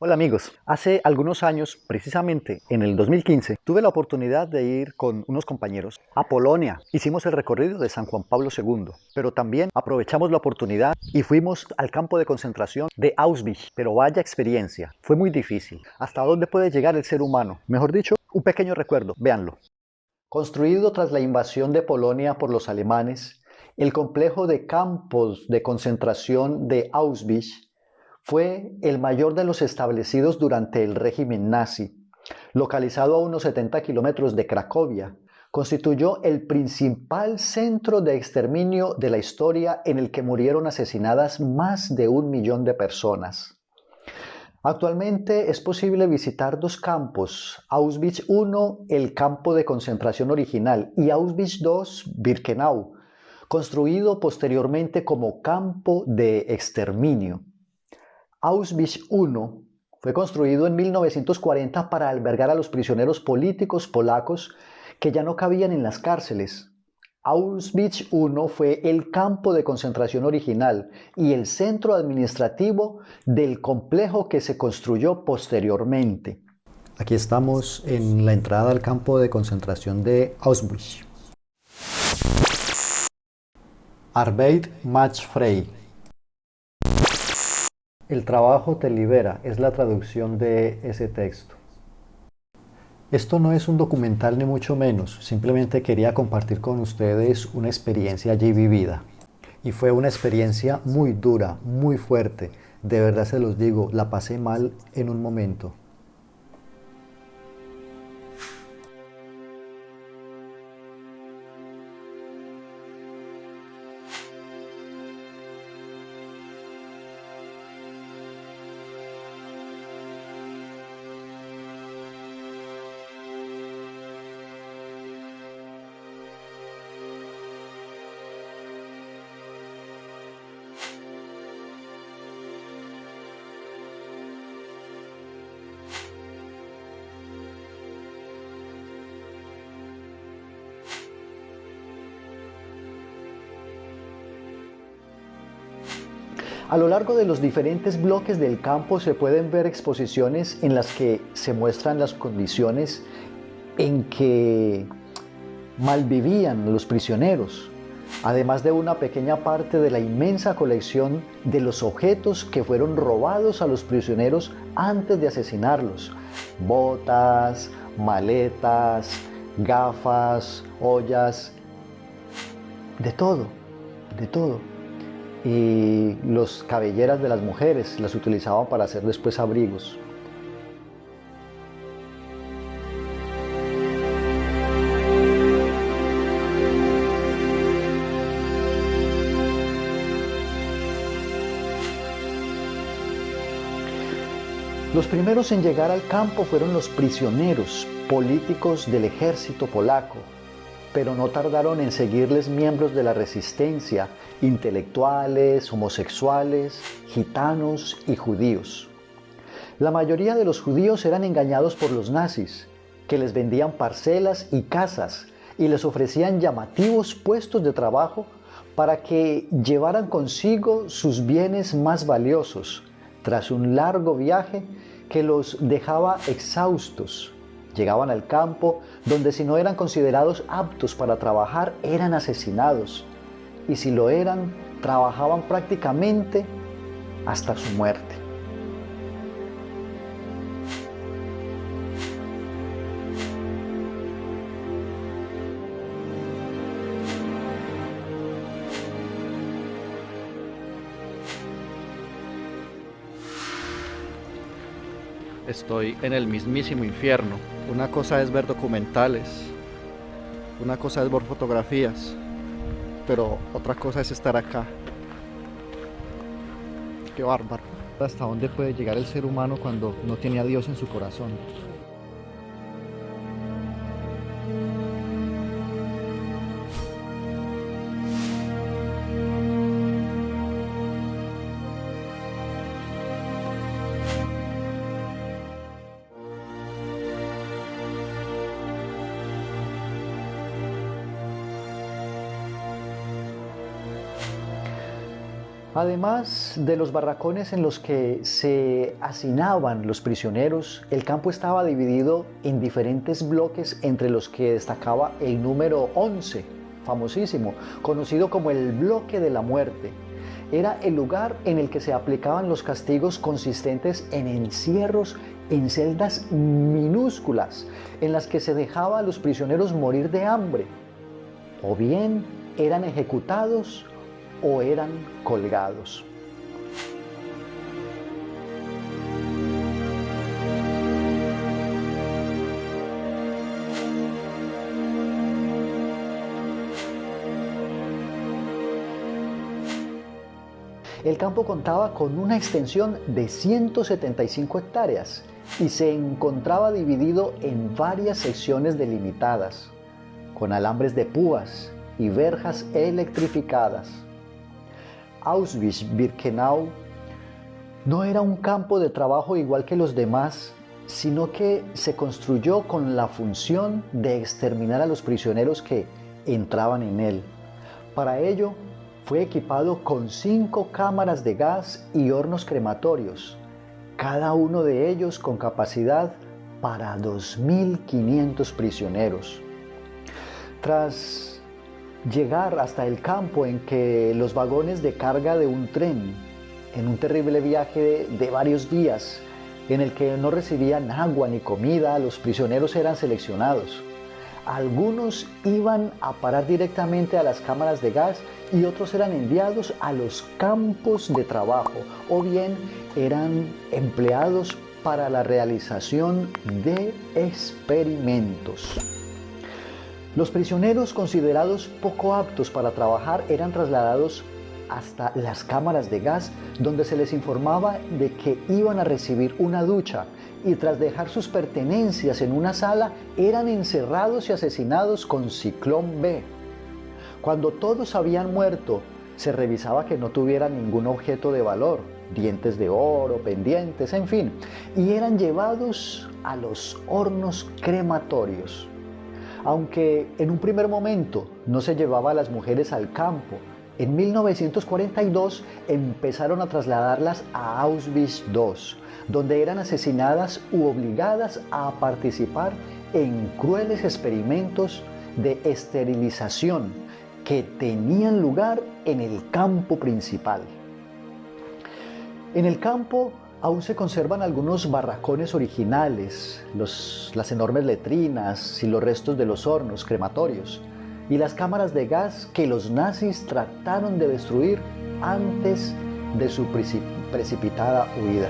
Hola amigos, hace algunos años, precisamente en el 2015, tuve la oportunidad de ir con unos compañeros a Polonia. Hicimos el recorrido de San Juan Pablo II, pero también aprovechamos la oportunidad y fuimos al campo de concentración de Auschwitz. Pero vaya experiencia, fue muy difícil. ¿Hasta dónde puede llegar el ser humano? Mejor dicho, un pequeño recuerdo, véanlo. Construido tras la invasión de Polonia por los alemanes, el complejo de campos de concentración de Auschwitz fue el mayor de los establecidos durante el régimen nazi. Localizado a unos 70 kilómetros de Cracovia, constituyó el principal centro de exterminio de la historia en el que murieron asesinadas más de 1 millón de personas. Actualmente es posible visitar dos campos, Auschwitz I, el campo de concentración original, y Auschwitz II, Birkenau, construido posteriormente como campo de exterminio. Auschwitz I fue construido en 1940 para albergar a los prisioneros políticos polacos que ya no cabían en las cárceles. Auschwitz I fue el campo de concentración original y el centro administrativo del complejo que se construyó posteriormente. Aquí estamos en la entrada al campo de concentración de Auschwitz. Arbeit macht frei. El trabajo te libera, es la traducción de ese texto. Esto no es un documental ni mucho menos, simplemente quería compartir con ustedes una experiencia allí vivida. Y fue una experiencia muy dura, muy fuerte. De verdad se los digo, la pasé mal en un momento. A lo largo de los diferentes bloques del campo se pueden ver exposiciones en las que se muestran las condiciones en que malvivían los prisioneros, además de una pequeña parte de la inmensa colección de los objetos que fueron robados a los prisioneros antes de asesinarlos: botas, maletas, gafas, ollas, de todo, de todo. Y las cabelleras de las mujeres las utilizaban para hacer después abrigos. Los primeros en llegar al campo fueron los prisioneros políticos del ejército polaco, pero no tardaron en seguirles miembros de la resistencia, intelectuales, homosexuales, gitanos y judíos. La mayoría de los judíos eran engañados por los nazis, que les vendían parcelas y casas y les ofrecían llamativos puestos de trabajo para que llevaran consigo sus bienes más valiosos, tras un largo viaje que los dejaba exhaustos. Llegaban al campo donde, si no eran considerados aptos para trabajar, eran asesinados, y si lo eran, trabajaban prácticamente hasta su muerte. Estoy en el mismísimo infierno. Una cosa es ver documentales, una cosa es ver fotografías, pero otra cosa es estar acá. Qué bárbaro. ¿Hasta dónde puede llegar el ser humano cuando no tiene a Dios en su corazón? Además de los barracones en los que se hacinaban los prisioneros, el campo estaba dividido en diferentes bloques, entre los que destacaba el número 11, famosísimo, conocido como el bloque de la muerte. Era el lugar en el que se aplicaban los castigos consistentes en encierros en celdas minúsculas, en las que se dejaba a los prisioneros morir de hambre, o bien eran ejecutados o eran colgados. El campo contaba con una extensión de 175 hectáreas y se encontraba dividido en varias secciones delimitadas, con alambres de púas y verjas electrificadas. Auschwitz-Birkenau no era un campo de trabajo igual que los demás, sino que se construyó con la función de exterminar a los prisioneros que entraban en él. Para ello, fue equipado con 5 cámaras de gas y hornos crematorios, cada uno de ellos con capacidad para 2.500 prisioneros. Tras llegar hasta el campo en que los vagones de carga de un tren, en un terrible viaje de varios días, en el que no recibían agua ni comida, los prisioneros eran seleccionados. Algunos iban a parar directamente a las cámaras de gas y otros eran enviados a los campos de trabajo, o bien eran empleados para la realización de experimentos. Los prisioneros considerados poco aptos para trabajar eran trasladados hasta las cámaras de gas, donde se les informaba de que iban a recibir una ducha, y tras dejar sus pertenencias en una sala eran encerrados y asesinados con ciclón B. Cuando todos habían muerto, se revisaba que no tuvieran ningún objeto de valor, dientes de oro, pendientes, en fin, y eran llevados a los hornos crematorios. Aunque en un primer momento no se llevaba a las mujeres al campo, en 1942 empezaron a trasladarlas a Auschwitz II, donde eran asesinadas u obligadas a participar en crueles experimentos de esterilización que tenían lugar en el campo principal. En el campo aún se conservan algunos barracones originales, las enormes letrinas y los restos de los hornos crematorios y las cámaras de gas que los nazis trataron de destruir antes de su precipitada huida.